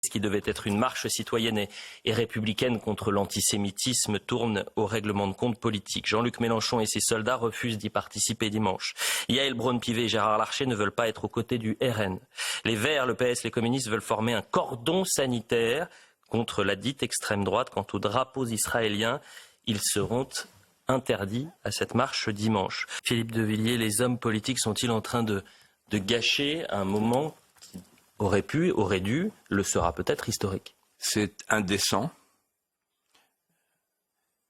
Ce qui devait être une marche citoyenne et républicaine contre l'antisémitisme tourne au règlement de compte politique. Jean-Luc Mélenchon et ses soldats refusent d'y participer dimanche. Yael Braun-Pivet et Gérard Larcher ne veulent pas être aux côtés du RN. Les Verts, le PS, les communistes veulent former un cordon sanitaire contre la dite extrême droite. Quant aux drapeaux israéliens, ils seront interdits à cette marche dimanche. Philippe de Villiers, les hommes politiques sont-ils en train de gâcher un moment aurait dû, le sera peut-être historique? C'est indécent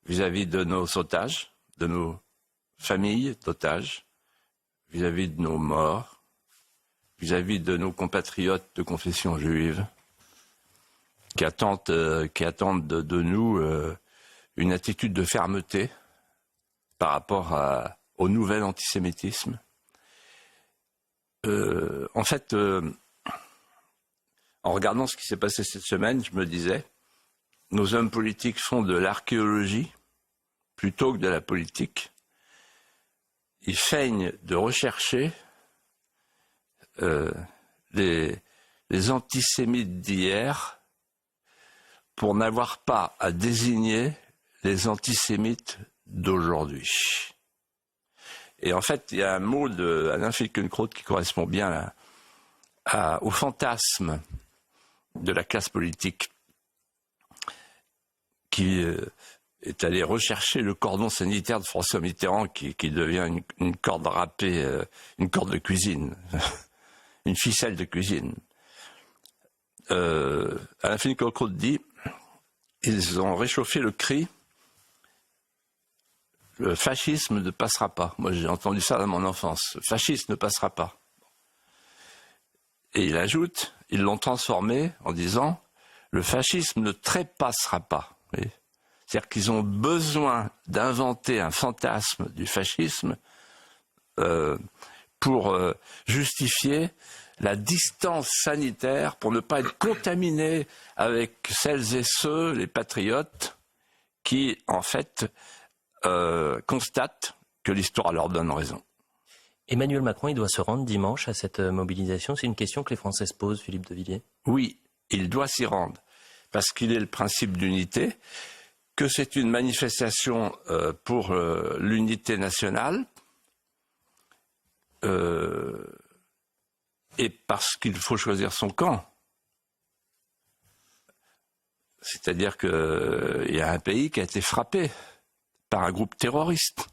vis-à-vis de nos otages, de nos familles d'otages, vis-à-vis de nos morts, vis-à-vis de nos compatriotes de confession juive, qui attendent de nous une attitude de fermeté par rapport au nouvel antisémitisme. En regardant ce qui s'est passé cette semaine, je me disais, nos hommes politiques font de l'archéologie plutôt que de la politique. Ils feignent de rechercher les antisémites d'hier pour n'avoir pas à désigner les antisémites d'aujourd'hui. Et en fait, il y a un mot d'Alain Finkielkraut qui correspond bien au fantasme de la classe politique qui est allé rechercher le cordon sanitaire de François Mitterrand qui devient une corde râpée, une corde de cuisine, une ficelle de cuisine. Alain Finkielkraut dit ils ont réchauffé le cri « Le fascisme ne passera pas ». Moi j'ai entendu ça dans mon enfance. « Le fascisme ne passera pas ». Et il ajoute, ils l'ont transformé en disant « le fascisme ne trépassera pas ». C'est-à-dire qu'ils ont besoin d'inventer un fantasme du fascisme pour justifier la distance sanitaire, pour ne pas être contaminés avec celles et ceux, les patriotes, qui en fait constatent que l'histoire leur donne raison. Emmanuel Macron, il doit se rendre dimanche à cette mobilisation. C'est une question que les Français se posent, Philippe de Villiers. Oui, il doit s'y rendre, parce qu'il est le principe d'unité, que c'est une manifestation pour l'unité nationale, et parce qu'il faut choisir son camp. C'est-à-dire qu'il y a un pays qui a été frappé par un groupe terroriste.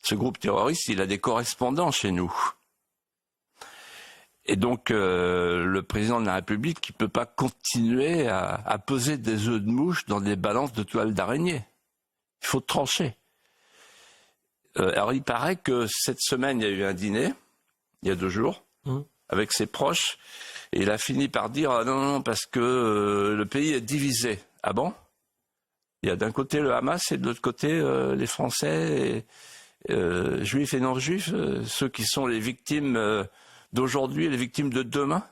Ce groupe terroriste, il a des correspondants chez nous. Et donc, le président de la République, qui ne peut pas continuer à peser des œufs de mouche dans des balances de toile d'araignée. Il faut trancher. Alors, il paraît que cette semaine, il y a eu un dîner, il y a 2 jours, avec ses proches, et il a fini par dire « non, parce que le pays est divisé ». Ah bon? Il y a d'un côté le Hamas et de l'autre côté les Français, juifs et non-juifs, ceux qui sont les victimes d'aujourd'hui et les victimes de demain.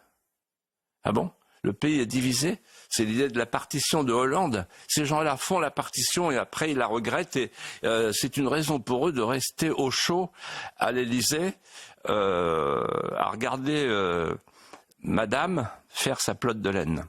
Ah bon? Le pays est divisé? C'est l'idée de la partition de Hollande. Ces gens-là font la partition et après ils la regrettent et c'est une raison pour eux de rester au chaud à l'Élysée, à regarder Madame faire sa pelote de laine.